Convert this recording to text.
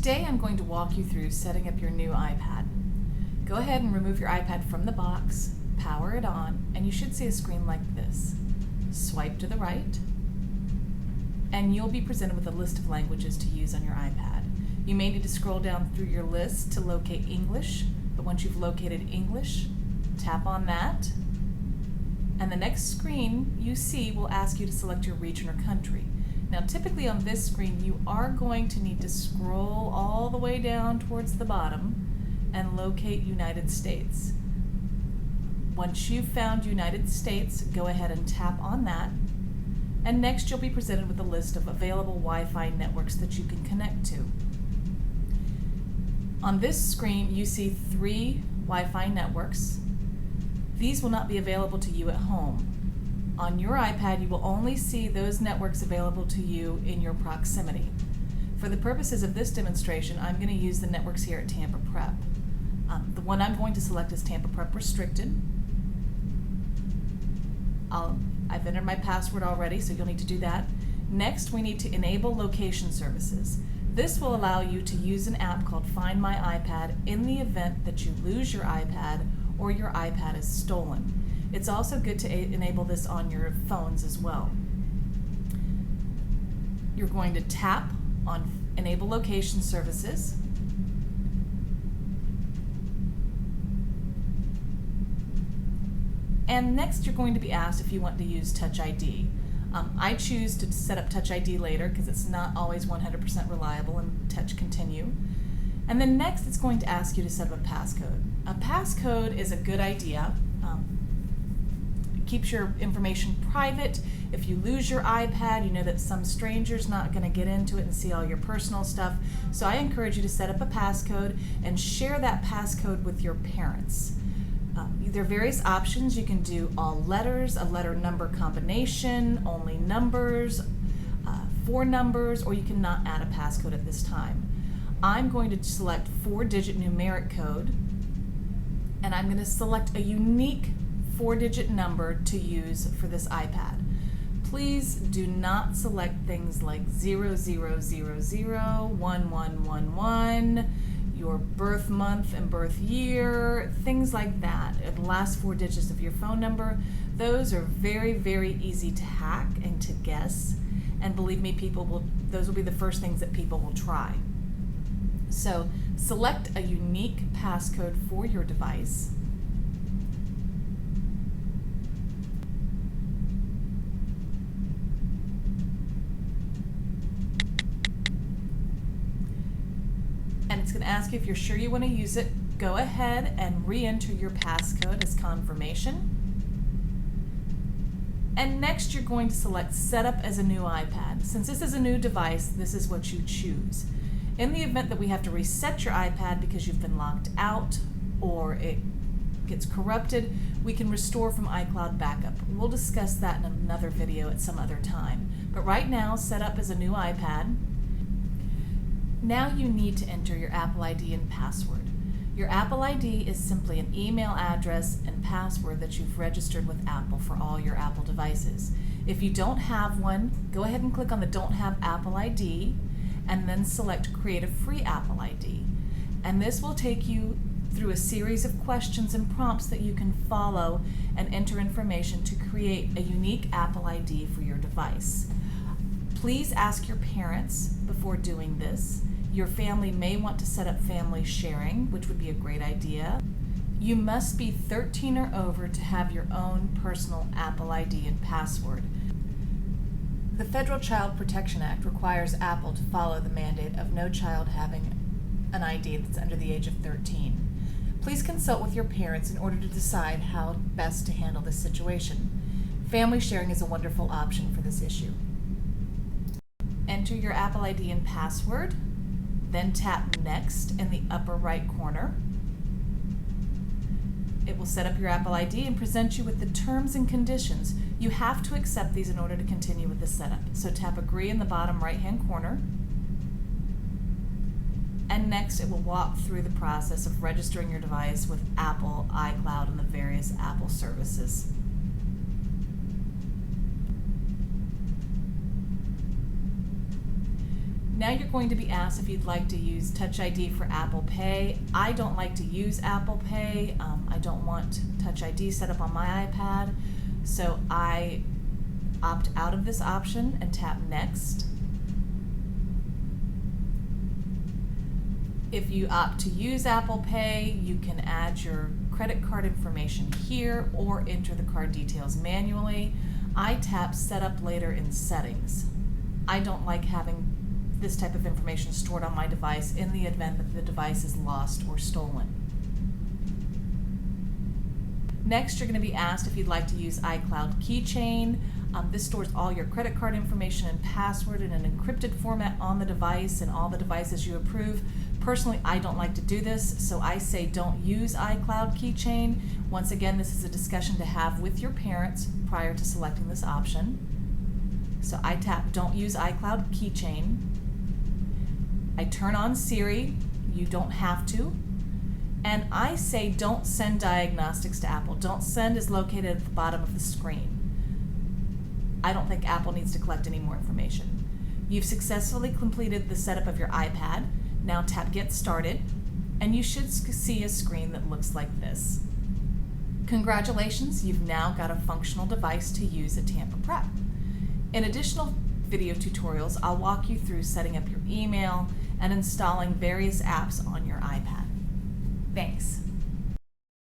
Today I'm going to walk you through setting up your new iPad. Go ahead and remove your iPad from the box, power it on, and you should see a screen like this. Swipe to the right, and you'll be presented with a list of languages to use on your iPad. You may need to scroll down through your list to locate English, but once you've located English, tap on that, and the next screen you see will ask you to select your region or country. Now typically on this screen you are going to need to scroll all the way down towards the bottom and locate United States. Once you've found United States, go ahead and tap on that, and next you'll be presented with a list of available Wi-Fi networks that you can connect to. On this screen you see 3 Wi-Fi networks. These will not be available to you at home. On your iPad, you will only see those networks available to you in your proximity. For the purposes of this demonstration, I'm going to use the networks here at Tampa Prep. The one I'm going to select is Tampa Prep Restricted. I've entered my password already, so you'll need to do that. Next, we need to enable location services. This will allow you to use an app called Find My iPad in the event that you lose your iPad or your iPad is stolen. It's also good to enable this on your phones as well. You're going to tap on Enable Location Services. And next you're going to be asked if you want to use Touch ID. I choose to set up Touch ID later because it's not always 100% reliable, and touch Continue. And then next it's going to ask you to set up a passcode. A passcode is a good idea. It keeps your information private. If you lose your iPad, you know that some stranger's not going to get into it and see all your personal stuff. So I encourage you to set up a passcode and share that passcode with your parents. There are various options. You can do all letters, a letter number combination, only numbers, 4 numbers, or you can not add a passcode at this time. I'm going to select 4-digit numeric code, and I'm going to select a unique 4-digit number to use for this iPad. Please do not select things like 0000, 1111, your birth month and birth year, things like that. The last 4 digits of your phone number. Those are very, very easy to hack and to guess. And believe me, those will be the first things that people will try. So select a unique passcode for your device. And it's going to ask you if you're sure you want to use it. Go ahead and re-enter your passcode as confirmation. And next you're going to select Setup as a new iPad. Since this is a new device, this is what you choose. In the event that we have to reset your iPad because you've been locked out or it gets corrupted, we can restore from iCloud Backup. We'll discuss that in another video at some other time. But right now, set up as a new iPad. Now you need to enter your Apple ID and password. Your Apple ID is simply an email address and password that you've registered with Apple for all your Apple devices. If you don't have one, go ahead and click on the Don't Have Apple ID and then select Create a Free Apple ID. And this will take you through a series of questions and prompts that you can follow and enter information to create a unique Apple ID for your device. Please ask your parents before doing this. Your family may want to set up family sharing, which would be a great idea. You must be 13 or over to have your own personal Apple ID and password. The Federal Child Protection Act requires Apple to follow the mandate of no child having an ID that's under the age of 13. Please consult with your parents in order to decide how best to handle this situation. Family sharing is a wonderful option for this issue. Enter your Apple ID and password, then tap Next in the upper right corner. It will set up your Apple ID and present you with the terms and conditions. You have to accept these in order to continue with the setup. So tap Agree in the bottom right-hand corner. And next it will walk through the process of registering your device with Apple, iCloud, and the various Apple services. Now you're going to be asked if you'd like to use Touch ID for Apple Pay. I don't like to use Apple Pay. I don't want Touch ID set up on my iPad, so I opt out of this option and tap Next. If you opt to use Apple Pay, you can add your credit card information here or enter the card details manually. I tap Set Up Later in Settings. I don't like having this type of information stored on my device in the event that the device is lost or stolen. Next, you're going to be asked if you'd like to use iCloud Keychain. This stores all your credit card information and password in an encrypted format on the device and all the devices you approve. Personally, I don't like to do this, so I say don't use iCloud Keychain. Once again, this is a discussion to have with your parents prior to selecting this option. So I tap Don't Use iCloud Keychain. I turn on Siri. You don't have to. And I say don't send diagnostics to Apple. Don't send is located at the bottom of the screen. I don't think Apple needs to collect any more information. You've successfully completed the setup of your iPad. Now tap Get Started, and you should see a screen that looks like this. Congratulations, you've now got a functional device to use at Tampa Prep. In additional video tutorials, I'll walk you through setting up your email and installing various apps on your iPad. Thanks.